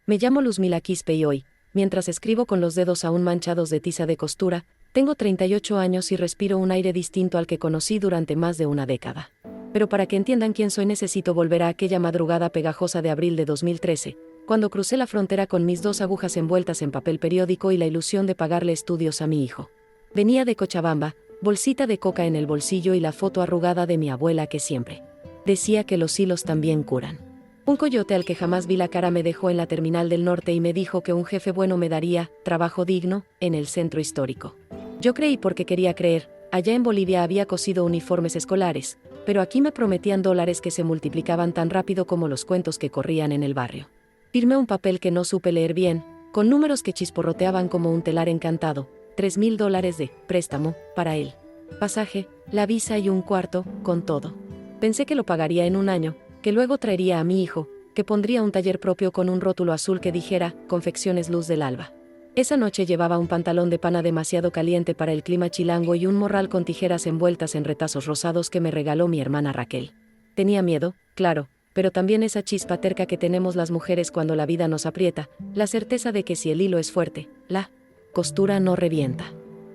Me llamo Luzmila Quispe y hoy, mientras escribo con los dedos aún manchados de tiza de costura, tengo 38 años y respiro un aire distinto al que conocí durante más de una década. Pero para que entiendan quién soy necesito volver a aquella madrugada pegajosa de abril de 2013, cuando crucé la frontera con mis 2 agujas envueltas en papel periódico y la ilusión de pagarle estudios a mi hijo. Venía de Cochabamba, bolsita de coca en el bolsillo y la foto arrugada de mi abuela que siempre decía que los hilos también curan. Un coyote al que jamás vi la cara me dejó en la terminal del norte y me dijo que un jefe bueno me daría trabajo digno en el centro histórico. Yo creí porque quería creer. Allá en Bolivia había cosido uniformes escolares, pero aquí me prometían dólares que se multiplicaban tan rápido como los cuentos que corrían en el barrio. Firmé un papel que no supe leer bien, con números que chisporroteaban como un telar encantado, $3,000 de préstamo para él. Pasaje, la visa y un cuarto, con todo. Pensé que lo pagaría en un año, que luego traería a mi hijo, que pondría un taller propio con un rótulo azul que dijera, Confecciones Luz del Alba. Esa noche llevaba un pantalón de pana demasiado caliente para el clima chilango y un morral con tijeras envueltas en retazos rosados que me regaló mi hermana Raquel. Tenía miedo, claro, pero también esa chispa terca que tenemos las mujeres cuando la vida nos aprieta, la certeza de que si el hilo es fuerte, la costura no revienta.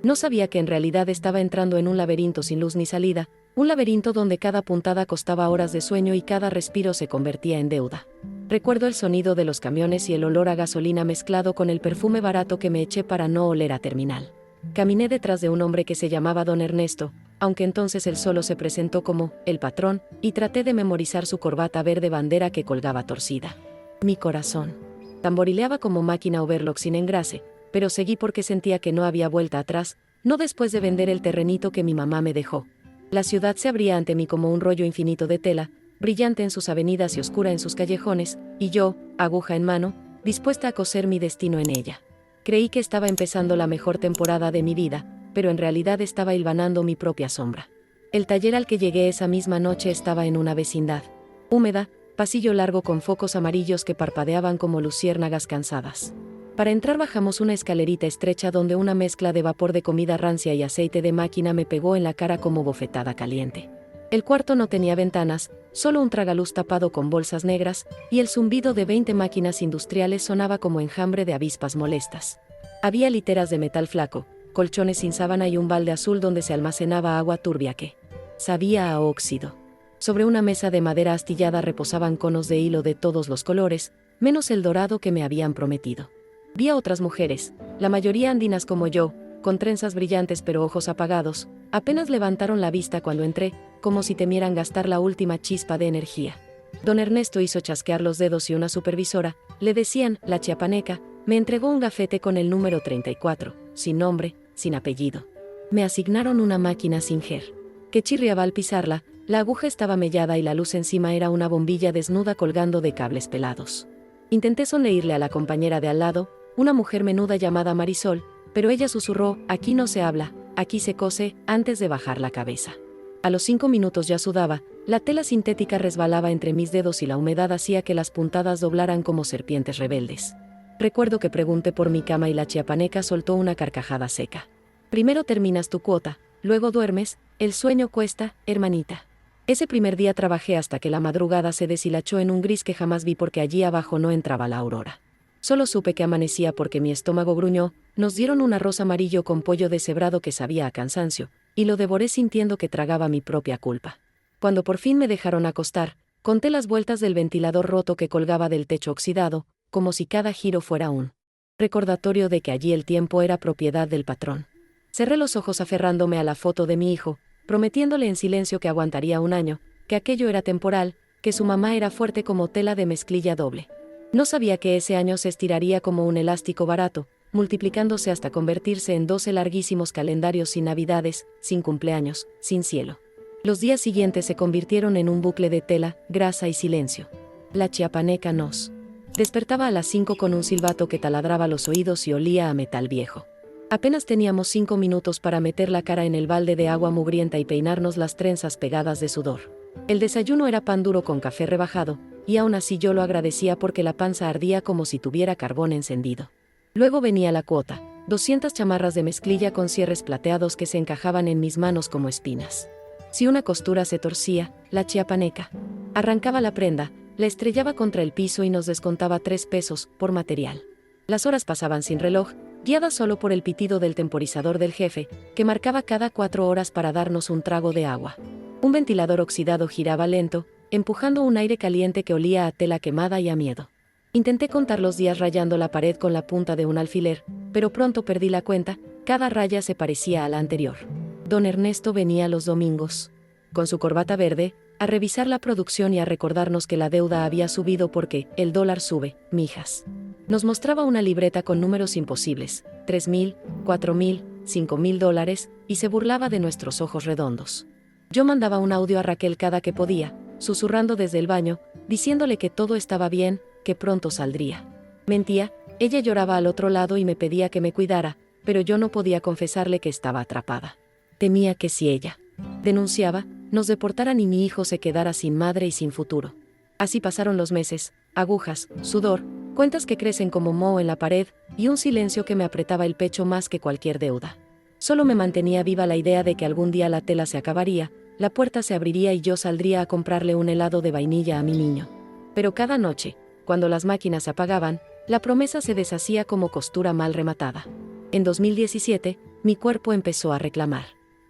No sabía que en realidad estaba entrando en un laberinto sin luz ni salida, un laberinto donde cada puntada costaba horas de sueño y cada respiro se convertía en deuda. Recuerdo el sonido de los camiones y el olor a gasolina mezclado con el perfume barato que me eché para no oler a terminal. Caminé detrás de un hombre que se llamaba Don Ernesto, aunque entonces él solo se presentó como el patrón, y traté de memorizar su corbata verde bandera que colgaba torcida. Mi corazón tamborileaba como máquina overlock sin engrase, pero seguí porque sentía que no había vuelta atrás, no después de vender el terrenito que mi mamá me dejó. La ciudad se abría ante mí como un rollo infinito de tela, brillante en sus avenidas y oscura en sus callejones, y yo, aguja en mano, dispuesta a coser mi destino en ella. Creí que estaba empezando la mejor temporada de mi vida, pero en realidad estaba hilvanando mi propia sombra. El taller al que llegué esa misma noche estaba en una vecindad húmeda, pasillo largo con focos amarillos que parpadeaban como luciérnagas cansadas. Para entrar bajamos una escalerita estrecha donde una mezcla de vapor de comida rancia y aceite de máquina me pegó en la cara como bofetada caliente. El cuarto no tenía ventanas, solo un tragaluz tapado con bolsas negras, y el zumbido de 20 máquinas industriales sonaba como enjambre de avispas molestas. Había literas de metal flaco, colchones sin sábana y un balde azul donde se almacenaba agua turbia que sabía a óxido. Sobre una mesa de madera astillada reposaban conos de hilo de todos los colores, menos el dorado que me habían prometido. Vi a otras mujeres, la mayoría andinas como yo, con trenzas brillantes pero ojos apagados, apenas levantaron la vista cuando entré, como si temieran gastar la última chispa de energía. Don Ernesto hizo chasquear los dedos y una supervisora, le decían, la chiapaneca, me entregó un gafete con el número 34, sin nombre, sin apellido. Me asignaron una máquina Singer, que chirriaba al pisarla, la aguja estaba mellada y la luz encima era una bombilla desnuda colgando de cables pelados. Intenté sonreírle a la compañera de al lado, una mujer menuda llamada Marisol, pero ella susurró, aquí no se habla, aquí se cose, antes de bajar la cabeza. A los 5 minutos ya sudaba, la tela sintética resbalaba entre mis dedos y la humedad hacía que las puntadas doblaran como serpientes rebeldes. Recuerdo que pregunté por mi cama y la chiapaneca soltó una carcajada seca. Primero terminas tu cuota, luego duermes, el sueño cuesta, hermanita. Ese primer día trabajé hasta que la madrugada se deshilachó en un gris que jamás vi porque allí abajo no entraba la aurora. Solo supe que amanecía porque mi estómago gruñó, nos dieron un arroz amarillo con pollo deshebrado que sabía a cansancio, y lo devoré sintiendo que tragaba mi propia culpa. Cuando por fin me dejaron acostar, conté las vueltas del ventilador roto que colgaba del techo oxidado, como si cada giro fuera un recordatorio de que allí el tiempo era propiedad del patrón. Cerré los ojos aferrándome a la foto de mi hijo, prometiéndole en silencio que aguantaría un año, que aquello era temporal, que su mamá era fuerte como tela de mezclilla doble. No sabía que ese año se estiraría como un elástico barato, multiplicándose hasta convertirse en 12 larguísimos calendarios sin navidades, sin cumpleaños, sin cielo. Los días siguientes se convirtieron en un bucle de tela, grasa y silencio. La chiapaneca nos despertaba a las 5 con un silbato que taladraba los oídos y olía a metal viejo. Apenas teníamos 5 minutos para meter la cara en el balde de agua mugrienta y peinarnos las trenzas pegadas de sudor. El desayuno era pan duro con café rebajado, y aún así yo lo agradecía porque la panza ardía como si tuviera carbón encendido. Luego venía la cuota, 200 chamarras de mezclilla con cierres plateados que se encajaban en mis manos como espinas. Si una costura se torcía, la chiapaneca arrancaba la prenda, la estrellaba contra el piso y nos descontaba 3 pesos por material. Las horas pasaban sin reloj, guiadas solo por el pitido del temporizador del jefe, que marcaba cada 4 horas para darnos un trago de agua. Un ventilador oxidado giraba lento, empujando un aire caliente que olía a tela quemada y a miedo. Intenté contar los días rayando la pared con la punta de un alfiler, pero pronto perdí la cuenta, cada raya se parecía a la anterior. Don Ernesto venía los domingos, con su corbata verde, a revisar la producción y a recordarnos que la deuda había subido porque el dólar sube, mijas. Nos mostraba una libreta con números imposibles, 3,000, 4,000, 5,000 dólares, y se burlaba de nuestros ojos redondos. Yo mandaba un audio a Raquel cada que podía, susurrando desde el baño, diciéndole que todo estaba bien, que pronto saldría. Mentía, ella lloraba al otro lado y me pedía que me cuidara, pero yo no podía confesarle que estaba atrapada. Temía que si ella denunciaba, nos deportaran y mi hijo se quedara sin madre y sin futuro. Así pasaron los meses, agujas, sudor, cuentas que crecen como moho en la pared, y un silencio que me apretaba el pecho más que cualquier deuda. Solo me mantenía viva la idea de que algún día la tela se acabaría, la puerta se abriría y yo saldría a comprarle un helado de vainilla a mi niño. Pero cada noche, cuando las máquinas se apagaban, la promesa se deshacía como costura mal rematada. En 2017, mi cuerpo empezó a reclamar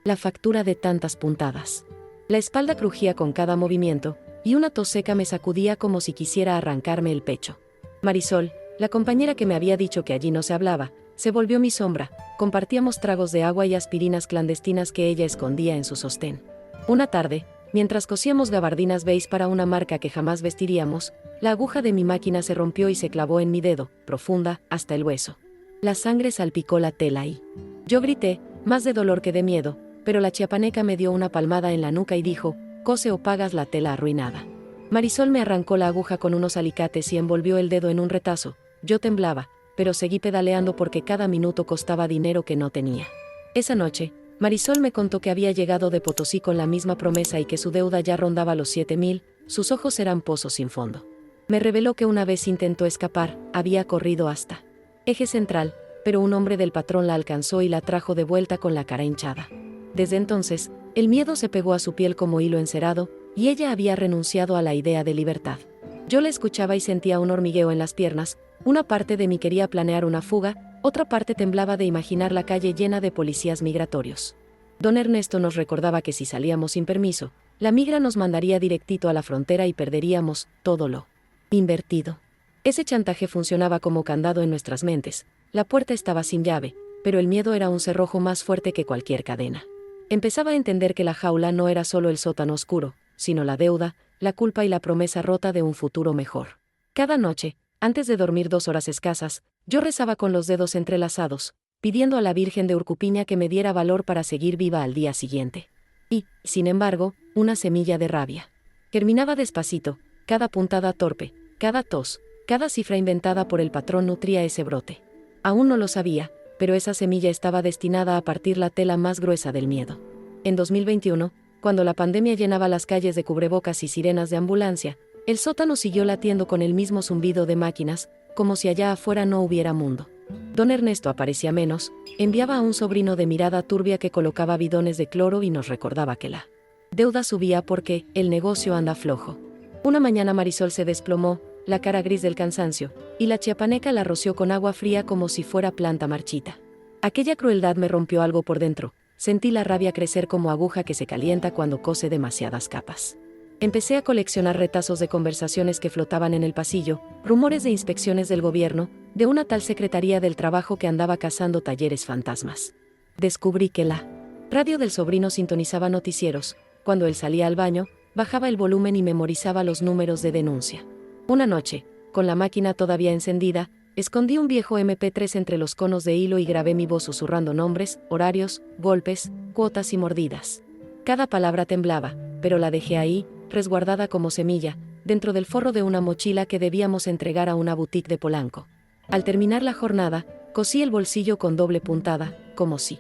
la factura de tantas puntadas. La espalda crujía con cada movimiento, y una tos seca me sacudía como si quisiera arrancarme el pecho. Marisol, la compañera que me había dicho que allí no se hablaba, se volvió mi sombra, compartíamos tragos de agua y aspirinas clandestinas que ella escondía en su sostén. Una tarde, mientras cosíamos gabardinas beige para una marca que jamás vestiríamos, la aguja de mi máquina se rompió y se clavó en mi dedo, profunda, hasta el hueso. La sangre salpicó la tela y yo grité, más de dolor que de miedo, pero la chiapaneca me dio una palmada en la nuca y dijo, cose o pagas la tela arruinada. Marisol me arrancó la aguja con unos alicates y envolvió el dedo en un retazo. Yo temblaba, pero seguí pedaleando porque cada minuto costaba dinero que no tenía. Esa noche, Marisol me contó que había llegado de Potosí con la misma promesa y que su deuda ya rondaba los 7,000, sus ojos eran pozos sin fondo. Me reveló que una vez intentó escapar, había corrido hasta Eje Central, pero un hombre del patrón la alcanzó y la trajo de vuelta con la cara hinchada. Desde entonces, el miedo se pegó a su piel como hilo encerado, y ella había renunciado a la idea de libertad. Yo la escuchaba y sentía un hormigueo en las piernas, una parte de mí quería planear una fuga, otra parte temblaba de imaginar la calle llena de policías migratorios. Don Ernesto nos recordaba que si salíamos sin permiso, la migra nos mandaría directito a la frontera y perderíamos todo lo invertido. Ese chantaje funcionaba como candado en nuestras mentes, la puerta estaba sin llave, pero el miedo era un cerrojo más fuerte que cualquier cadena. Empezaba a entender que la jaula no era solo el sótano oscuro, sino la deuda, la culpa y la promesa rota de un futuro mejor. Cada noche, antes de dormir 2 horas escasas, yo rezaba con los dedos entrelazados, pidiendo a la Virgen de Urcupiña que me diera valor para seguir viva al día siguiente. Y, sin embargo, una semilla de rabia germinaba despacito, cada puntada torpe, cada tos, cada cifra inventada por el patrón nutría ese brote. Aún no lo sabía, pero esa semilla estaba destinada a partir la tela más gruesa del miedo. En 2021, cuando la pandemia llenaba las calles de cubrebocas y sirenas de ambulancia, el sótano siguió latiendo con el mismo zumbido de máquinas, como si allá afuera no hubiera mundo. Don Ernesto aparecía menos, enviaba a un sobrino de mirada turbia que colocaba bidones de cloro y nos recordaba que la deuda subía porque el negocio anda flojo. Una mañana Marisol se desplomó, la cara gris del cansancio, y la chiapaneca la roció con agua fría como si fuera planta marchita. Aquella crueldad me rompió algo por dentro, sentí la rabia crecer como aguja que se calienta cuando cose demasiadas capas. Empecé a coleccionar retazos de conversaciones que flotaban en el pasillo, rumores de inspecciones del gobierno, de una tal Secretaría del Trabajo que andaba cazando talleres fantasmas. Descubrí que la radio del sobrino sintonizaba noticieros. Cuando él salía al baño, bajaba el volumen y memorizaba los números de denuncia. Una noche, con la máquina todavía encendida, escondí un viejo MP3 entre los conos de hilo y grabé mi voz susurrando nombres, horarios, golpes, cuotas y mordidas. Cada palabra temblaba, pero la dejé ahí, resguardada como semilla, dentro del forro de una mochila que debíamos entregar a una boutique de Polanco. Al terminar la jornada, cosí el bolsillo con doble puntada, como si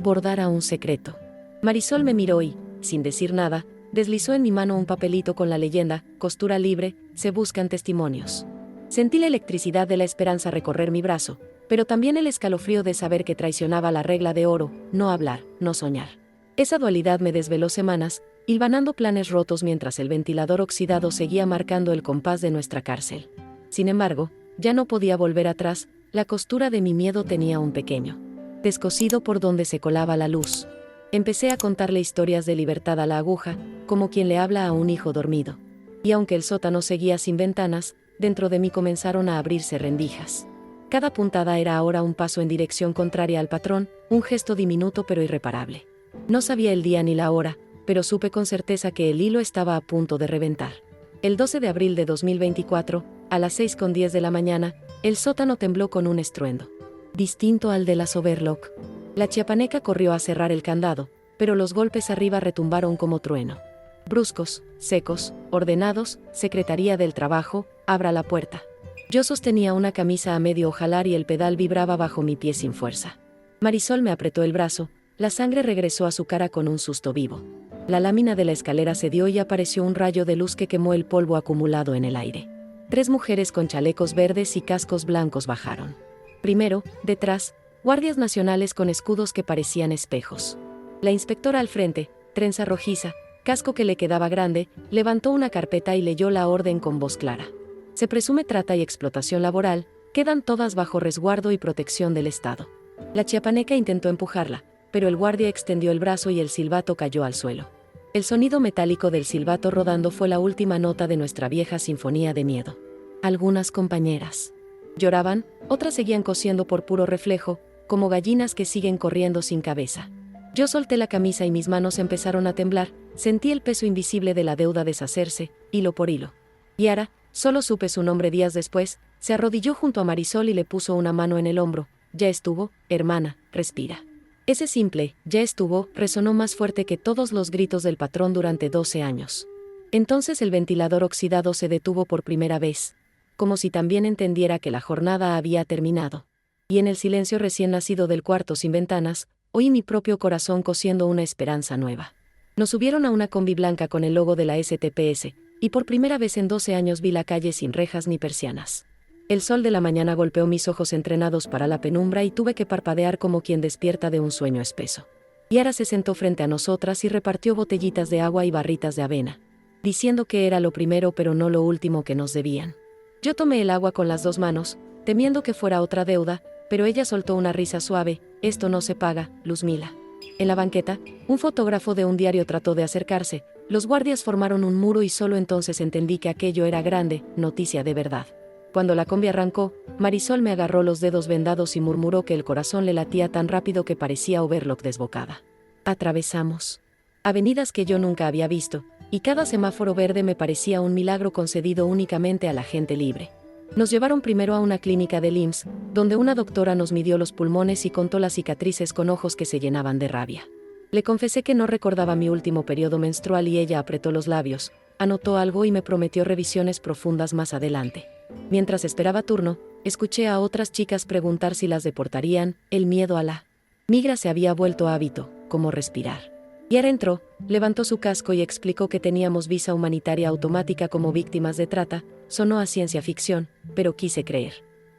bordara un secreto. Marisol me miró y, sin decir nada, deslizó en mi mano un papelito con la leyenda, costura libre, se buscan testimonios. Sentí la electricidad de la esperanza recorrer mi brazo, pero también el escalofrío de saber que traicionaba la regla de oro, no hablar, no soñar. Esa dualidad me desveló semanas, hilvanando planes rotos mientras el ventilador oxidado seguía marcando el compás de nuestra cárcel. Sin embargo, ya no podía volver atrás, la costura de mi miedo tenía un pequeño descosido por donde se colaba la luz. Empecé a contarle historias de libertad a la aguja, como quien le habla a un hijo dormido. Y aunque el sótano seguía sin ventanas, dentro de mí comenzaron a abrirse rendijas. Cada puntada era ahora un paso en dirección contraria al patrón, un gesto diminuto pero irreparable. No sabía el día ni la hora, pero supe con certeza que el hilo estaba a punto de reventar. El 12 de abril de 2024, a las 6:10 de la mañana, el sótano tembló con un estruendo distinto al de las Overlock. La chiapaneca corrió a cerrar el candado, pero los golpes arriba retumbaron como trueno. Bruscos, secos, ordenados: Secretaría del Trabajo, abra la puerta. Yo sostenía una camisa a medio jalar y el pedal vibraba bajo mi pie sin fuerza. Marisol me apretó el brazo, la sangre regresó a su cara con un susto vivo. La lámina de la escalera cedió y apareció un rayo de luz que quemó el polvo acumulado en el aire. 3 mujeres con chalecos verdes y cascos blancos bajaron. Primero, detrás, guardias nacionales con escudos que parecían espejos. La inspectora al frente, trenza rojiza, casco que le quedaba grande, levantó una carpeta y leyó la orden con voz clara. Se presume trata y explotación laboral, quedan todas bajo resguardo y protección del Estado. La chiapaneca intentó empujarla, pero el guardia extendió el brazo y el silbato cayó al suelo. El sonido metálico del silbato rodando fue la última nota de nuestra vieja sinfonía de miedo. Algunas compañeras lloraban, otras seguían cosiendo por puro reflejo, como gallinas que siguen corriendo sin cabeza. Yo solté la camisa y mis manos empezaron a temblar, sentí el peso invisible de la deuda deshacerse, hilo por hilo. Yara, solo supe su nombre días después, se arrodilló junto a Marisol y le puso una mano en el hombro. Ya estuvo, hermana, respira. Ese simple, ya estuvo, resonó más fuerte que todos los gritos del patrón durante 12 años. Entonces el ventilador oxidado se detuvo por primera vez, como si también entendiera que la jornada había terminado. Y en el silencio recién nacido del cuarto sin ventanas, oí mi propio corazón cosiendo una esperanza nueva. Nos subieron a una combi blanca con el logo de la STPS, y por primera vez en 12 años vi la calle sin rejas ni persianas. El sol de la mañana golpeó mis ojos entrenados para la penumbra y tuve que parpadear como quien despierta de un sueño espeso. Yara se sentó frente a nosotras y repartió botellitas de agua y barritas de avena, diciendo que era lo primero pero no lo último que nos debían. Yo tomé el agua con las 2 manos, temiendo que fuera otra deuda, pero ella soltó una risa suave. Esto no se paga, Luzmila. En la banqueta, un fotógrafo de un diario trató de acercarse, los guardias formaron un muro y solo entonces entendí que aquello era grande, noticia de verdad. Cuando la combi arrancó, Marisol me agarró los dedos vendados y murmuró que el corazón le latía tan rápido que parecía Overlock desbocada. Atravesamos avenidas que yo nunca había visto, y cada semáforo verde me parecía un milagro concedido únicamente a la gente libre. Nos llevaron primero a una clínica del IMSS, donde una doctora nos midió los pulmones y contó las cicatrices con ojos que se llenaban de rabia. Le confesé que no recordaba mi último periodo menstrual y ella apretó los labios, anotó algo y me prometió revisiones profundas más adelante. Mientras esperaba turno, escuché a otras chicas preguntar si las deportarían. El miedo a la migra se había vuelto hábito, como respirar. Yara entró, levantó su casco y explicó que teníamos visa humanitaria automática como víctimas de trata. Sonó a ciencia ficción, pero quise creer.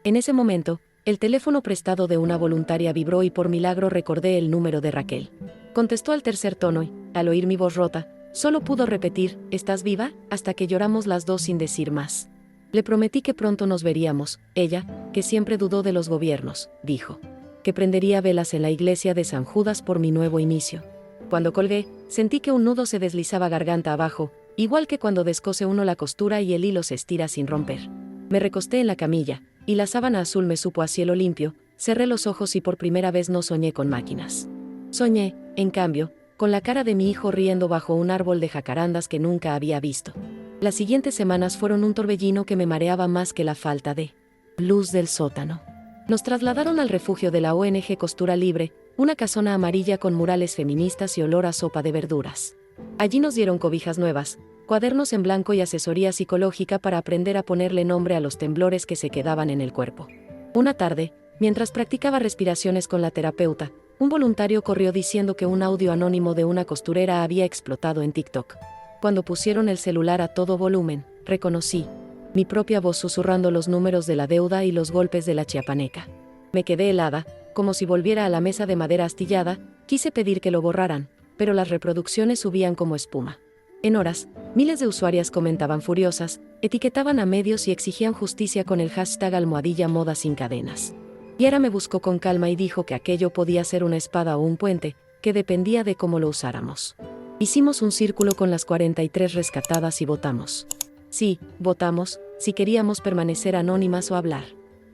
En ese momento, el teléfono prestado de una voluntaria vibró y por milagro recordé el número de Raquel. Contestó al tercer tono y, al oír mi voz rota, solo pudo repetir: ¿estás viva?, hasta que lloramos las dos sin decir más. Le prometí que pronto nos veríamos. Ella, que siempre dudó de los gobiernos, dijo que prendería velas en la iglesia de San Judas por mi nuevo inicio. Cuando colgué, sentí que un nudo se deslizaba garganta abajo, igual que cuando descose uno la costura y el hilo se estira sin romper. Me recosté en la camilla, y la sábana azul me supo a cielo limpio. Cerré los ojos y por primera vez no soñé con máquinas. Soñé, en cambio, con la cara de mi hijo riendo bajo un árbol de jacarandas que nunca había visto. Las siguientes semanas fueron un torbellino que me mareaba más que la falta de luz del sótano. Nos trasladaron al refugio de la ONG Costura Libre, una casona amarilla con murales feministas y olor a sopa de verduras. Allí nos dieron cobijas nuevas, cuadernos en blanco y asesoría psicológica para aprender a ponerle nombre a los temblores que se quedaban en el cuerpo. Una tarde, mientras practicaba respiraciones con la terapeuta, un voluntario corrió diciendo que un audio anónimo de una costurera había explotado en TikTok. Cuando pusieron el celular a todo volumen, reconocí mi propia voz susurrando los números de la deuda y los golpes de la chiapaneca. Me quedé helada, como si volviera a la mesa de madera astillada. Quise pedir que lo borraran, pero las reproducciones subían como espuma. En horas, miles de usuarias comentaban furiosas, etiquetaban a medios y exigían justicia con el hashtag #moda sin cadenas. Yara me buscó con calma y dijo que aquello podía ser una espada o un puente, que dependía de cómo lo usáramos. Hicimos un círculo con las 43 rescatadas y votamos. Sí, votamos, si queríamos permanecer anónimas o hablar.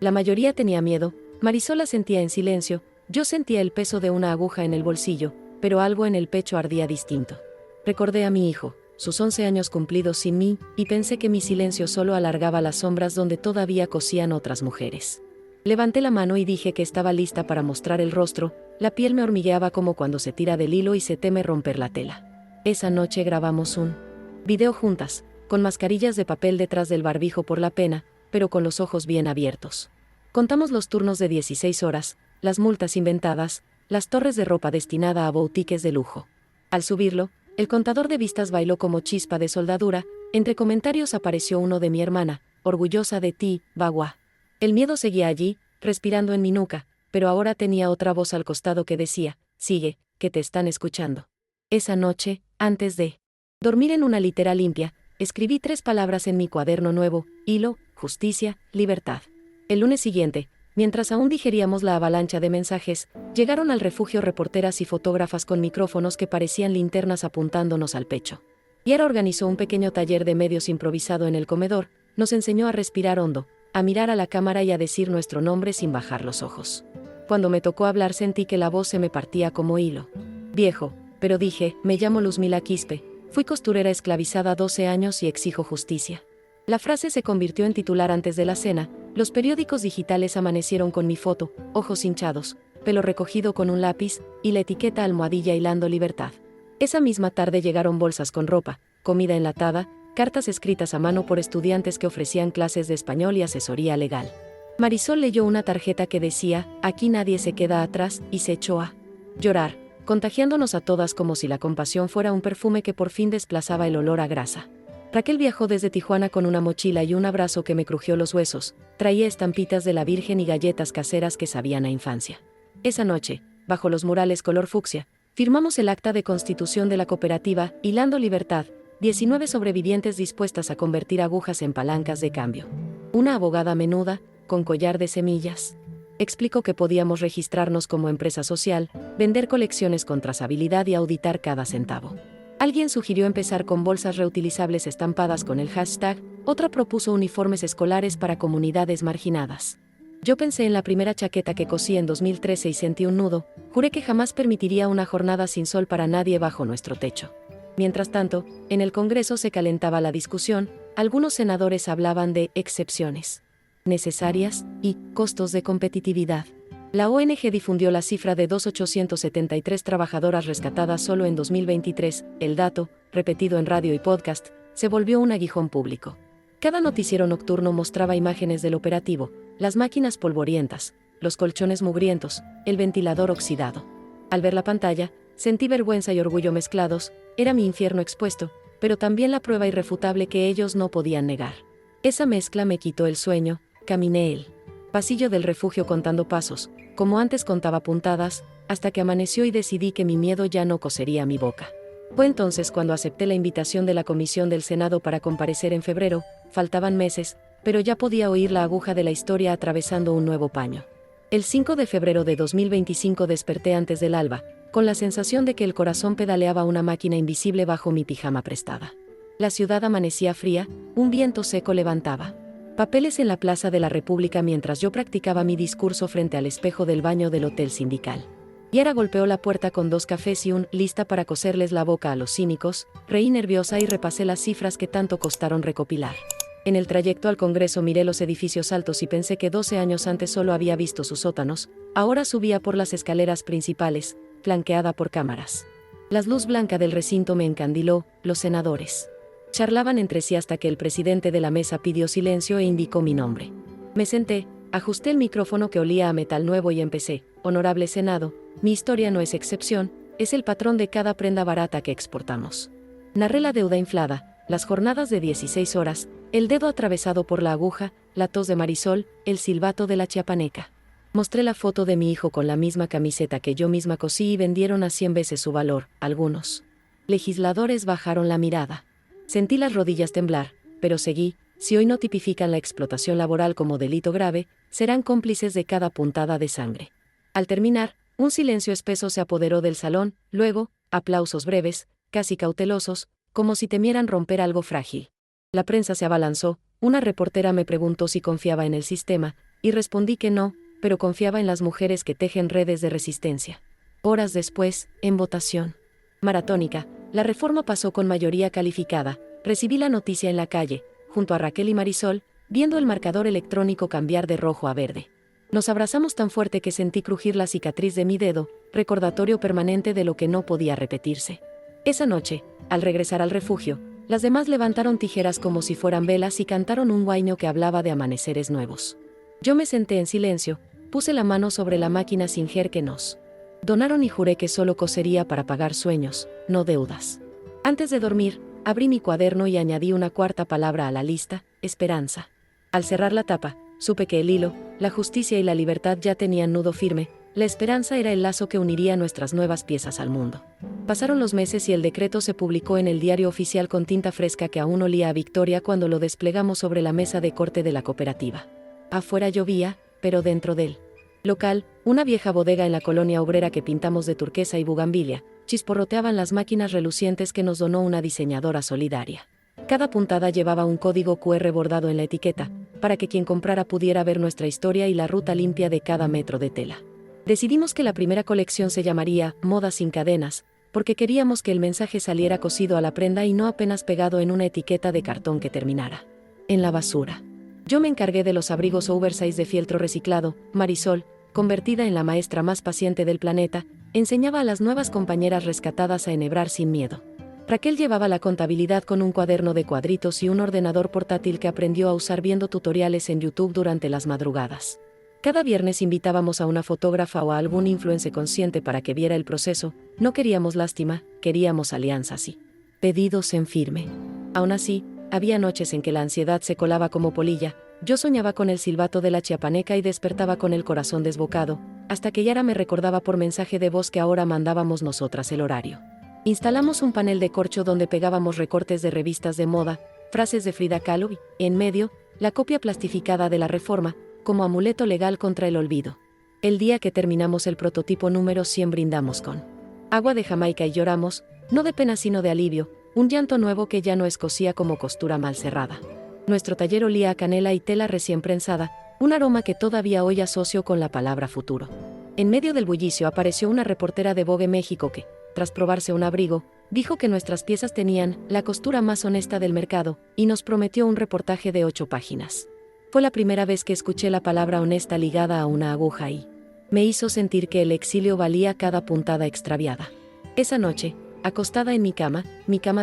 La mayoría tenía miedo, Marisol asentía en silencio, yo sentía el peso de una aguja en el bolsillo, pero algo en el pecho ardía distinto. Recordé a mi hijo, sus 11 años cumplidos sin mí, y pensé que mi silencio solo alargaba las sombras donde todavía cosían otras mujeres. Levanté la mano y dije que estaba lista para mostrar el rostro, la piel me hormigueaba como cuando se tira del hilo y se teme romper la tela. Esa noche grabamos un video juntas, con mascarillas de papel detrás del barbijo por la pena, pero con los ojos bien abiertos. Contamos los turnos de 16 horas, las multas inventadas, las torres de ropa destinada a boutiques de lujo. Al subirlo, el contador de vistas bailó como chispa de soldadura, entre comentarios apareció uno de mi hermana, orgullosa de ti, Bagua. El miedo seguía allí, respirando en mi nuca, pero ahora tenía otra voz al costado que decía, sigue, que te están escuchando. Esa noche, antes de dormir en una litera limpia, escribí 3 palabras en mi cuaderno nuevo, hilo, justicia, libertad. El lunes siguiente, mientras aún digeríamos la avalancha de mensajes, llegaron al refugio reporteras y fotógrafas con micrófonos que parecían linternas apuntándonos al pecho. Yara organizó un pequeño taller de medios improvisado en el comedor, nos enseñó a respirar hondo, a mirar a la cámara y a decir nuestro nombre sin bajar los ojos. Cuando me tocó hablar sentí que la voz se me partía como hilo. Viejo, pero dije, me llamo Luzmila Quispe, fui costurera esclavizada 12 años y exijo justicia. La frase se convirtió en titular antes de la cena, los periódicos digitales amanecieron con mi foto, ojos hinchados, pelo recogido con un lápiz, y la etiqueta almohadilla hilando libertad. Esa misma tarde llegaron bolsas con ropa, comida enlatada, cartas escritas a mano por estudiantes que ofrecían clases de español y asesoría legal. Marisol leyó una tarjeta que decía, aquí nadie se queda atrás, y se echó a llorar, contagiándonos a todas como si la compasión fuera un perfume que por fin desplazaba el olor a grasa. Raquel viajó desde Tijuana con una mochila y un abrazo que me crujió los huesos, traía estampitas de la Virgen y galletas caseras que sabían a infancia. Esa noche, bajo los murales color fucsia, firmamos el acta de constitución de la cooperativa, Hilando Libertad, 19 sobrevivientes dispuestas a convertir agujas en palancas de cambio. Una abogada menuda, con collar de semillas, explicó que podíamos registrarnos como empresa social, vender colecciones con trazabilidad y auditar cada centavo. Alguien sugirió empezar con bolsas reutilizables estampadas con el hashtag, otra propuso uniformes escolares para comunidades marginadas. Yo pensé en la primera chaqueta que cosí en 2013 y sentí un nudo, juré que jamás permitiría una jornada sin sol para nadie bajo nuestro techo. Mientras tanto, en el Congreso se calentaba la discusión, algunos senadores hablaban de excepciones necesarias y costos de competitividad. La ONG difundió la cifra de 2.873 trabajadoras rescatadas solo en 2023, el dato, repetido en radio y podcast, se volvió un aguijón público. Cada noticiero nocturno mostraba imágenes del operativo, las máquinas polvorientas, los colchones mugrientos, el ventilador oxidado. Al ver la pantalla, sentí vergüenza y orgullo mezclados, era mi infierno expuesto, pero también la prueba irrefutable que ellos no podían negar. Esa mezcla me quitó el sueño, caminé el pasillo del refugio contando pasos, como antes contaba puntadas, hasta que amaneció y decidí que mi miedo ya no cosería mi boca. Fue entonces cuando acepté la invitación de la Comisión del Senado para comparecer en febrero, faltaban meses, pero ya podía oír la aguja de la historia atravesando un nuevo paño. El 5 de febrero de 2025 desperté antes del alba, con la sensación de que el corazón pedaleaba una máquina invisible bajo mi pijama prestada. La ciudad amanecía fría, un viento seco levantaba papeles en la Plaza de la República mientras yo practicaba mi discurso frente al espejo del baño del Hotel Sindical. Yara golpeó la puerta con 2 cafés y lista para coserles la boca a los cínicos, reí nerviosa y repasé las cifras que tanto costaron recopilar. En el trayecto al Congreso miré los edificios altos y pensé que 12 años antes solo había visto sus sótanos, ahora subía por las escaleras principales, flanqueada por cámaras. La luz blanca del recinto me encandiló, los senadores charlaban entre sí hasta que el presidente de la mesa pidió silencio e indicó mi nombre. Me senté, ajusté el micrófono que olía a metal nuevo y empecé, honorable Senado, mi historia no es excepción, es el patrón de cada prenda barata que exportamos. Narré la deuda inflada, las jornadas de 16 horas, el dedo atravesado por la aguja, la tos de Marisol, el silbato de la chiapaneca. Mostré la foto de mi hijo con la misma camiseta que yo misma cosí y vendieron a 100 veces su valor. Algunos legisladores bajaron la mirada. Sentí las rodillas temblar, pero seguí. Si hoy no tipifican la explotación laboral como delito grave, serán cómplices de cada puntada de sangre. Al terminar, un silencio espeso se apoderó del salón, luego, aplausos breves, casi cautelosos, como si temieran romper algo frágil. La prensa se abalanzó, una reportera me preguntó si confiaba en el sistema, y respondí que no, pero confiaba en las mujeres que tejen redes de resistencia. Horas después, en votación maratónica, la reforma pasó con mayoría calificada. Recibí la noticia en la calle, junto a Raquel y Marisol, viendo el marcador electrónico cambiar de rojo a verde. Nos abrazamos tan fuerte que sentí crujir la cicatriz de mi dedo, recordatorio permanente de lo que no podía repetirse. Esa noche, al regresar al refugio, las demás levantaron tijeras como si fueran velas y cantaron un huaño que hablaba de amaneceres nuevos. Yo me senté en silencio, puse la mano sobre la máquina Singer que nos donaron y juré que solo cosería para pagar sueños, no deudas. Antes de dormir, abrí mi cuaderno y añadí una cuarta palabra a la lista: esperanza. Al cerrar la tapa, supe que el hilo, la justicia y la libertad ya tenían nudo firme. La esperanza era el lazo que uniría nuestras nuevas piezas al mundo. Pasaron los meses y el decreto se publicó en el diario oficial con tinta fresca que aún olía a victoria cuando lo desplegamos sobre la mesa de corte de la cooperativa. Afuera llovía, pero dentro del local, una vieja bodega en la colonia obrera que pintamos de turquesa y bugambilia, chisporroteaban las máquinas relucientes que nos donó una diseñadora solidaria. Cada puntada llevaba un código QR bordado en la etiqueta, para que quien comprara pudiera ver nuestra historia y la ruta limpia de cada metro de tela. Decidimos que la primera colección se llamaría Moda sin cadenas, porque queríamos que el mensaje saliera cosido a la prenda y no apenas pegado en una etiqueta de cartón que terminara en la basura. Yo me encargué de los abrigos oversize de fieltro reciclado. Marisol, convertida en la maestra más paciente del planeta, enseñaba a las nuevas compañeras rescatadas a enhebrar sin miedo. Raquel llevaba la contabilidad con un cuaderno de cuadritos y un ordenador portátil que aprendió a usar viendo tutoriales en YouTube durante las madrugadas. Cada viernes invitábamos a una fotógrafa o a algún influencer consciente para que viera el proceso. No queríamos lástima, queríamos alianzas y pedidos en firme. Aún así, había noches en que la ansiedad se colaba como polilla. Yo soñaba con el silbato de la chiapaneca y despertaba con el corazón desbocado, hasta que Yara me recordaba por mensaje de voz que ahora mandábamos nosotras el horario. Instalamos un panel de corcho donde pegábamos recortes de revistas de moda, frases de Frida Kahlo y, en medio, la copia plastificada de la Reforma, como amuleto legal contra el olvido. El día que terminamos el prototipo número 100 brindamos con agua de Jamaica y lloramos, no de pena sino de alivio, un llanto nuevo que ya no escocía como costura mal cerrada. Nuestro taller olía a canela y tela recién prensada, un aroma que todavía hoy asocio con la palabra futuro. En medio del bullicio apareció una reportera de Vogue México que, tras probarse un abrigo, dijo que nuestras piezas tenían la costura más honesta del mercado, y nos prometió un reportaje de 8 páginas. Fue la primera vez que escuché la palabra honesta ligada a una aguja y me hizo sentir que el exilio valía cada puntada extraviada. Esa noche, acostada en mi cama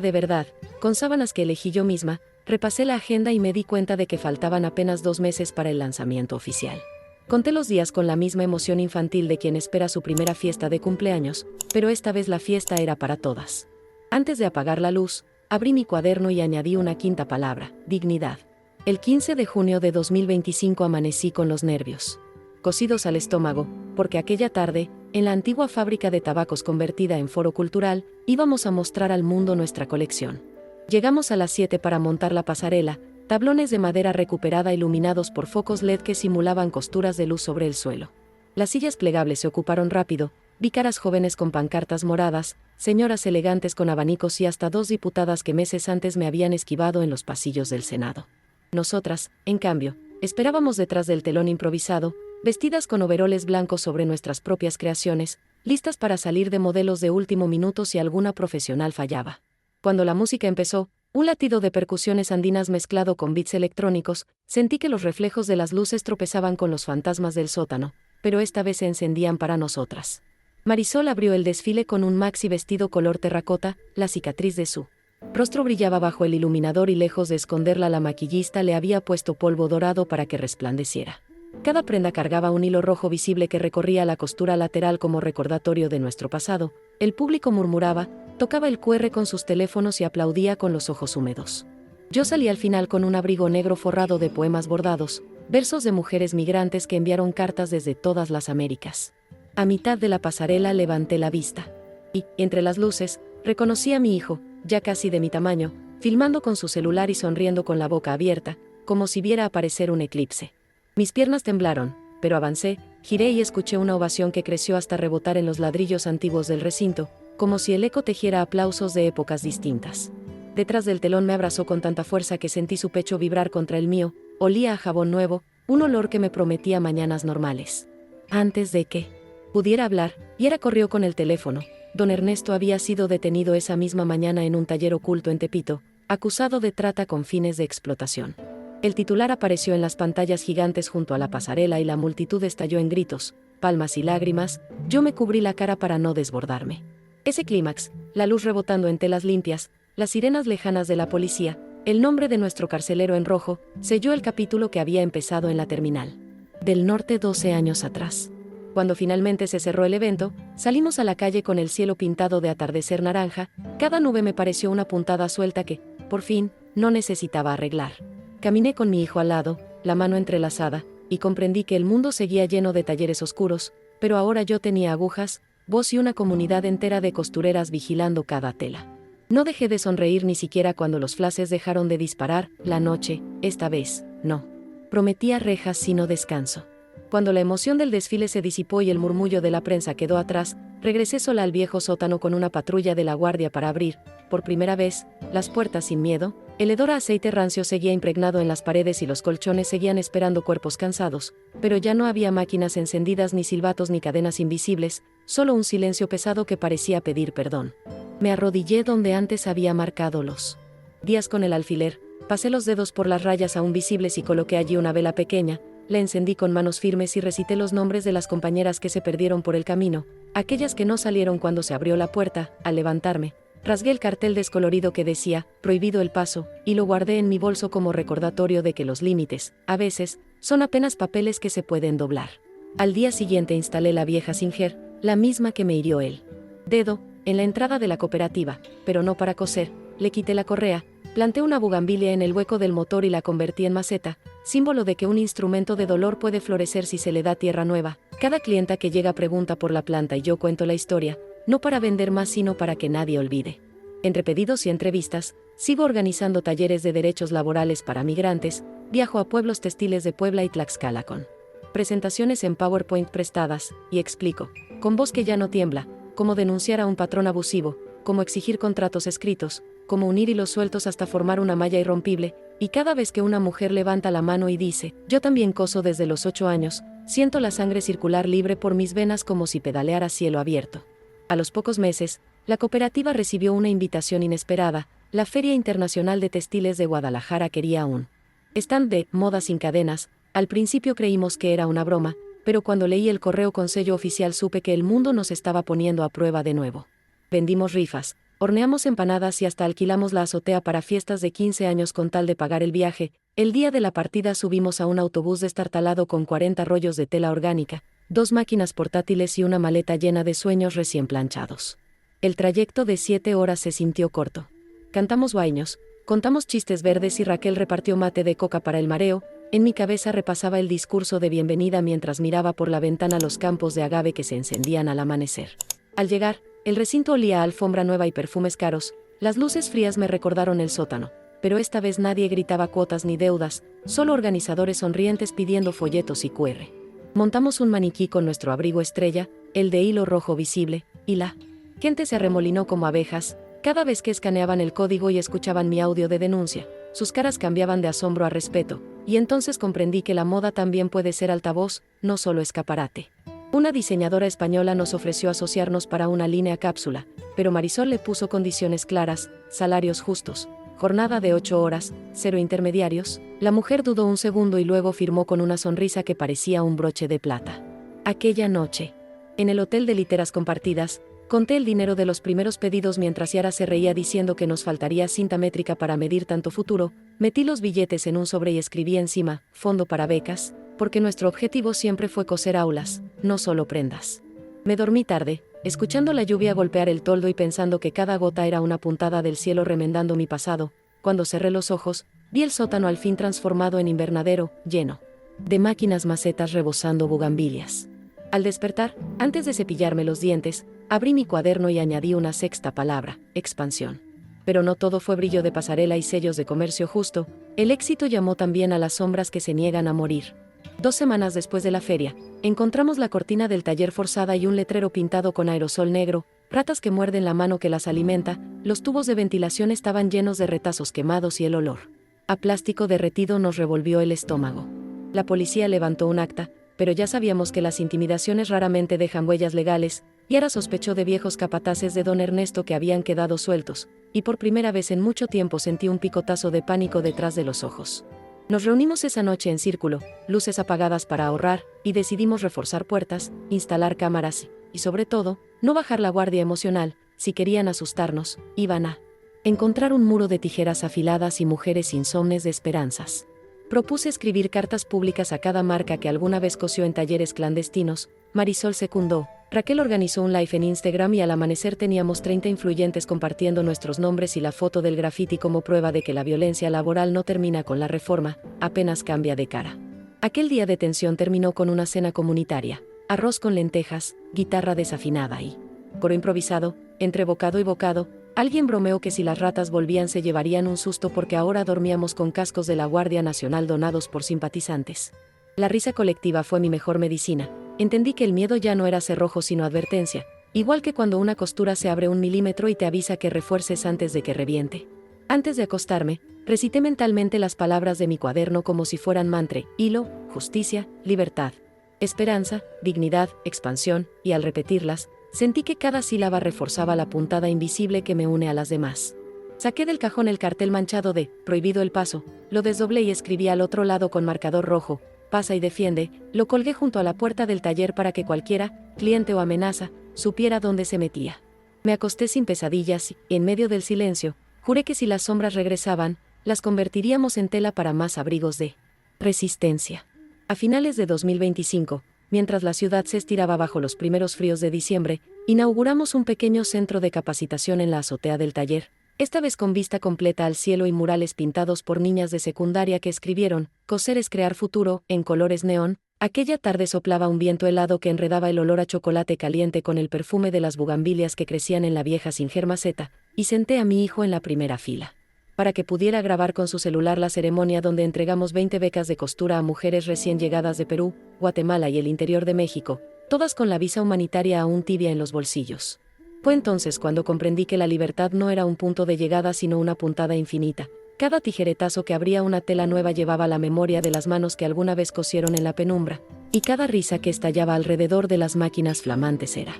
de verdad, con sábanas que elegí yo misma, repasé la agenda y me di cuenta de que faltaban apenas 2 meses para el lanzamiento oficial. Conté los días con la misma emoción infantil de quien espera su primera fiesta de cumpleaños, pero esta vez la fiesta era para todas. Antes de apagar la luz, abrí mi cuaderno y añadí una quinta palabra: dignidad. El 15 de junio de 2025 amanecí con los nervios cosidos al estómago, porque aquella tarde, en la antigua fábrica de tabacos convertida en foro cultural, íbamos a mostrar al mundo nuestra colección. Llegamos a las 7 para montar la pasarela, tablones de madera recuperada iluminados por focos LED que simulaban costuras de luz sobre el suelo. Las sillas plegables se ocuparon rápido, vi caras jóvenes con pancartas moradas, señoras elegantes con abanicos y hasta 2 diputadas que meses antes me habían esquivado en los pasillos del Senado. Nosotras, en cambio, esperábamos detrás del telón improvisado, vestidas con overoles blancos sobre nuestras propias creaciones, listas para salir de modelos de último minuto si alguna profesional fallaba. Cuando la música empezó, un latido de percusiones andinas mezclado con beats electrónicos, sentí que los reflejos de las luces tropezaban con los fantasmas del sótano, pero esta vez se encendían para nosotras. Marisol abrió el desfile con un maxi vestido color terracota, la cicatriz de su rostro brillaba bajo el iluminador y lejos de esconderla la maquillista le había puesto polvo dorado para que resplandeciera. Cada prenda cargaba un hilo rojo visible que recorría la costura lateral como recordatorio de nuestro pasado. El público murmuraba, tocaba el QR con sus teléfonos y aplaudía con los ojos húmedos. Yo salí al final con un abrigo negro forrado de poemas bordados, versos de mujeres migrantes que enviaron cartas desde todas las Américas. A mitad de la pasarela levanté la vista. Y, entre las luces, reconocí a mi hijo, ya casi de mi tamaño, filmando con su celular y sonriendo con la boca abierta, como si viera aparecer un eclipse. Mis piernas temblaron, pero avancé, giré y escuché una ovación que creció hasta rebotar en los ladrillos antiguos del recinto, como si el eco tejiera aplausos de épocas distintas. Detrás del telón me abrazó con tanta fuerza que sentí su pecho vibrar contra el mío, olía a jabón nuevo, un olor que me prometía mañanas normales. Antes de que pudiera hablar, Yera corrió con el teléfono. Don Ernesto había sido detenido esa misma mañana en un taller oculto en Tepito, acusado de trata con fines de explotación. El titular apareció en las pantallas gigantes junto a la pasarela y la multitud estalló en gritos, palmas y lágrimas. Yo me cubrí la cara para no desbordarme. Ese clímax, la luz rebotando en telas limpias, las sirenas lejanas de la policía, el nombre de nuestro carcelero en rojo, selló el capítulo que había empezado en la terminal del norte 12 años atrás. Cuando finalmente se cerró el evento, salimos a la calle con el cielo pintado de atardecer naranja. Cada nube me pareció una puntada suelta que, por fin, no necesitaba arreglar. Caminé con mi hijo al lado, la mano entrelazada, y comprendí que el mundo seguía lleno de talleres oscuros, pero ahora yo tenía agujas, voz y una comunidad entera de costureras vigilando cada tela. No dejé de sonreír ni siquiera cuando los flashes dejaron de disparar. La noche, esta vez, no prometía rejas sino descanso. Cuando la emoción del desfile se disipó y el murmullo de la prensa quedó atrás, regresé sola al viejo sótano con una patrulla de la guardia para abrir, por primera vez, las puertas sin miedo. El hedor a aceite rancio seguía impregnado en las paredes y los colchones seguían esperando cuerpos cansados, pero ya no había máquinas encendidas ni silbatos ni cadenas invisibles, solo un silencio pesado que parecía pedir perdón. Me arrodillé donde antes había marcado los días con el alfiler, pasé los dedos por las rayas aún visibles y coloqué allí una vela pequeña. La encendí con manos firmes y recité los nombres de las compañeras que se perdieron por el camino, aquellas que no salieron cuando se abrió la puerta. Al levantarme, rasgué el cartel descolorido que decía, prohibido el paso, y lo guardé en mi bolso como recordatorio de que los límites, a veces, son apenas papeles que se pueden doblar. Al día siguiente instalé la vieja Singer, la misma que me hirió el dedo, en la entrada de la cooperativa, pero no para coser. Le quité la correa, planté una bugambilia en el hueco del motor y la convertí en maceta, símbolo de que un instrumento de dolor puede florecer si se le da tierra nueva. Cada clienta que llega pregunta por la planta y yo cuento la historia, no para vender más sino para que nadie olvide. Entre pedidos y entrevistas, sigo organizando talleres de derechos laborales para migrantes, viajo a pueblos textiles de Puebla y Tlaxcala con presentaciones en PowerPoint prestadas, y explico, con voz que ya no tiembla, cómo denunciar a un patrón abusivo, cómo exigir contratos escritos, cómo unir hilos sueltos hasta formar una malla irrompible. Y cada vez que una mujer levanta la mano y dice, yo también coso desde los 8 años, siento la sangre circular libre por mis venas como si pedaleara a cielo abierto. A los pocos meses, la cooperativa recibió una invitación inesperada. La Feria Internacional de Textiles de Guadalajara quería un stand de moda sin cadenas. Al principio creímos que era una broma, pero cuando leí el correo con sello oficial supe que el mundo nos estaba poniendo a prueba de nuevo. Vendimos rifas, horneamos empanadas y hasta alquilamos la azotea para fiestas de 15 años con tal de pagar el viaje. El día de la partida subimos a un autobús destartalado con 40 rollos de tela orgánica, 2 máquinas portátiles y una maleta llena de sueños recién planchados. El trayecto de 7 horas se sintió corto. Cantamos guaiños, contamos chistes verdes y Raquel repartió mate de coca para el mareo. En mi cabeza repasaba el discurso de bienvenida mientras miraba por la ventana los campos de agave que se encendían al amanecer. Al llegar, el recinto olía a alfombra nueva y perfumes caros. Las luces frías me recordaron el sótano, pero esta vez nadie gritaba cuotas ni deudas, solo organizadores sonrientes pidiendo folletos y QR. Montamos un maniquí con nuestro abrigo estrella, el de hilo rojo visible, y la gente se arremolinó como abejas. Cada vez que escaneaban el código y escuchaban mi audio de denuncia, sus caras cambiaban de asombro a respeto, y entonces comprendí que la moda también puede ser altavoz, no solo escaparate. Una diseñadora española nos ofreció asociarnos para una línea cápsula, pero Marisol le puso condiciones claras, salarios justos, jornada de 8 horas, 0 intermediarios. La mujer dudó un segundo y luego firmó con una sonrisa que parecía un broche de plata. Aquella noche, en el hotel de literas compartidas, conté el dinero de los primeros pedidos mientras Yara se reía diciendo que nos faltaría cinta métrica para medir tanto futuro. Metí los billetes en un sobre y escribí encima, fondo para becas, porque nuestro objetivo siempre fue coser aulas, no solo prendas. Me dormí tarde, escuchando la lluvia golpear el toldo y pensando que cada gota era una puntada del cielo remendando mi pasado. Cuando cerré los ojos, vi el sótano al fin transformado en invernadero, lleno de máquinas macetas rebosando bugambilias. Al despertar, antes de cepillarme los dientes, abrí mi cuaderno y añadí una sexta palabra: expansión. Pero no todo fue brillo de pasarela y sellos de comercio justo. El éxito llamó también a las sombras que se niegan a morir. 2 semanas después de la feria, encontramos la cortina del taller forzada y un letrero pintado con aerosol negro: ratas que muerden la mano que las alimenta. Los tubos de ventilación estaban llenos de retazos quemados y el olor a plástico derretido nos revolvió el estómago. La policía levantó un acta, pero ya sabíamos que las intimidaciones raramente dejan huellas legales, y ahora sospechó de viejos capataces de don Ernesto que habían quedado sueltos, y por primera vez en mucho tiempo sentí un picotazo de pánico detrás de los ojos. Nos reunimos esa noche en círculo, luces apagadas para ahorrar, y decidimos reforzar puertas, instalar cámaras y, sobre todo, no bajar la guardia emocional. Si querían asustarnos, iban a encontrar un muro de tijeras afiladas y mujeres insomnes de esperanzas. Propuse escribir cartas públicas a cada marca que alguna vez cosió en talleres clandestinos. Marisol secundó. Raquel organizó un live en Instagram y al amanecer teníamos 30 influyentes compartiendo nuestros nombres y la foto del graffiti como prueba de que la violencia laboral no termina con la reforma, apenas cambia de cara. Aquel día de tensión terminó con una cena comunitaria: arroz con lentejas, guitarra desafinada y coro improvisado. Entre bocado y bocado, alguien bromeó que si las ratas volvían se llevarían un susto porque ahora dormíamos con cascos de la Guardia Nacional donados por simpatizantes. La risa colectiva fue mi mejor medicina. Entendí que el miedo ya no era cerrojo sino advertencia, igual que cuando una costura se abre 1 milímetro y te avisa que refuerces antes de que reviente. Antes de acostarme, recité mentalmente las palabras de mi cuaderno como si fueran mantra: hilo, justicia, libertad, esperanza, dignidad, expansión, y al repetirlas, sentí que cada sílaba reforzaba la puntada invisible que me une a las demás. Saqué del cajón el cartel manchado de "Prohibido el paso", lo desdoblé y escribí al otro lado con marcador rojo: "Pasa y defiende". Lo colgué junto a la puerta del taller para que cualquiera, cliente o amenaza, supiera dónde se metía. Me acosté sin pesadillas y, en medio del silencio, juré que si las sombras regresaban, las convertiríamos en tela para más abrigos de resistencia. A finales de 2025, mientras la ciudad se estiraba bajo los primeros fríos de diciembre, inauguramos un pequeño centro de capacitación en la azotea del taller, esta vez con vista completa al cielo y murales pintados por niñas de secundaria que escribieron "Coser es crear futuro" en colores neón. Aquella tarde soplaba un viento helado que enredaba el olor a chocolate caliente con el perfume de las bugambilias que crecían en la vieja Singer maceta, y senté a mi hijo en la primera fila para que pudiera grabar con su celular la ceremonia donde entregamos 20 becas de costura a mujeres recién llegadas de Perú, Guatemala y el interior de México, todas con la visa humanitaria aún tibia en los bolsillos. Fue entonces cuando comprendí que la libertad no era un punto de llegada sino una puntada infinita. Cada tijeretazo que abría una tela nueva llevaba la memoria de las manos que alguna vez cosieron en la penumbra, y cada risa que estallaba alrededor de las máquinas flamantes era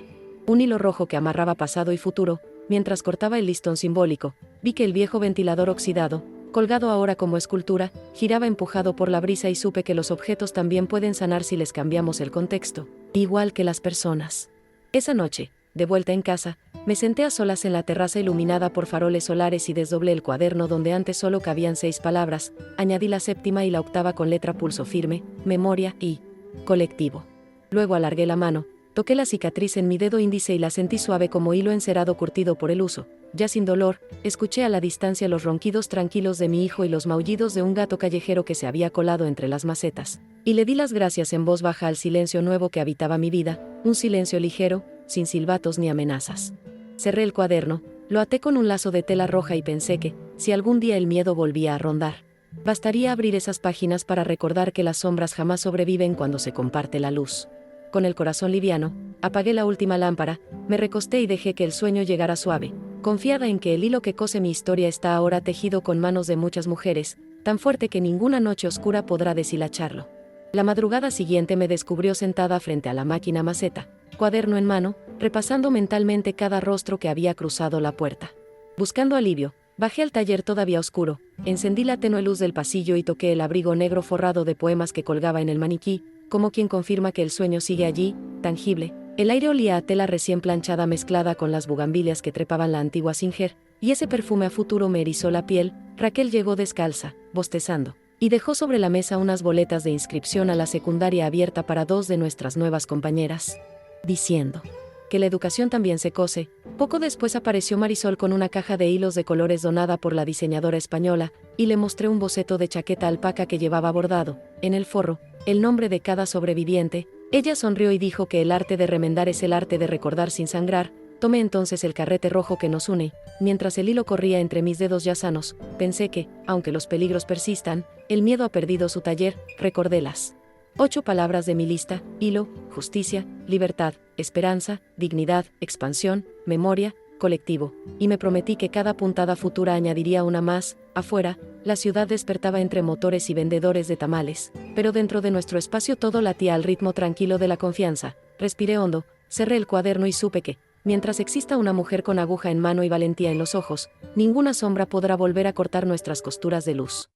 un hilo rojo que amarraba pasado y futuro. Mientras cortaba el listón simbólico, vi que el viejo ventilador oxidado, colgado ahora como escultura, giraba empujado por la brisa y supe que los objetos también pueden sanar si les cambiamos el contexto, igual que las personas. Esa noche, de vuelta en casa, me senté a solas en la terraza iluminada por faroles solares y desdoblé el cuaderno donde antes solo cabían 6 palabras, añadí la séptima y la octava con letra pulso firme: memoria y colectivo. Luego alargué la mano, toqué la cicatriz en mi dedo índice y la sentí suave como hilo encerado curtido por el uso. Ya sin dolor, escuché a la distancia los ronquidos tranquilos de mi hijo y los maullidos de un gato callejero que se había colado entre las macetas, y le di las gracias en voz baja al silencio nuevo que habitaba mi vida, un silencio ligero, sin silbatos ni amenazas. Cerré el cuaderno, lo até con un lazo de tela roja y pensé que, si algún día el miedo volvía a rondar, bastaría abrir esas páginas para recordar que las sombras jamás sobreviven cuando se comparte la luz. Con el corazón liviano, apagué la última lámpara, me recosté y dejé que el sueño llegara suave, confiada en que el hilo que cose mi historia está ahora tejido con manos de muchas mujeres, tan fuerte que ninguna noche oscura podrá deshilacharlo. La madrugada siguiente me descubrió sentada frente a la máquina maceta, cuaderno en mano, repasando mentalmente cada rostro que había cruzado la puerta. Buscando alivio, bajé al taller todavía oscuro, encendí la tenue luz del pasillo y toqué el abrigo negro forrado de poemas que colgaba en el maniquí, como quien confirma que el sueño sigue allí, tangible. El aire olía a tela recién planchada mezclada con las bugambilias que trepaban la antigua Singer, y ese perfume a futuro me erizó la piel. Raquel llegó descalza, bostezando, y dejó sobre la mesa unas boletas de inscripción a la secundaria abierta para 2 de nuestras nuevas compañeras, diciendo que la educación también se cose. Poco después apareció Marisol con una caja de hilos de colores donada por la diseñadora española, y le mostré un boceto de chaqueta alpaca que llevaba bordado, en el forro, el nombre de cada sobreviviente. Ella sonrió y dijo que el arte de remendar es el arte de recordar sin sangrar. Tomé entonces el carrete rojo que nos une. Mientras el hilo corría entre mis dedos ya sanos, pensé que, aunque los peligros persistan, el miedo ha perdido su taller. Recordé las 8 palabras de mi lista: hilo, justicia, libertad, esperanza, dignidad, expansión, memoria, colectivo, y me prometí que cada puntada futura añadiría una más. Afuera, la ciudad despertaba entre motores y vendedores de tamales, pero dentro de nuestro espacio todo latía al ritmo tranquilo de la confianza. Respiré hondo, cerré el cuaderno y supe que, mientras exista una mujer con aguja en mano y valentía en los ojos, ninguna sombra podrá volver a cortar nuestras costuras de luz.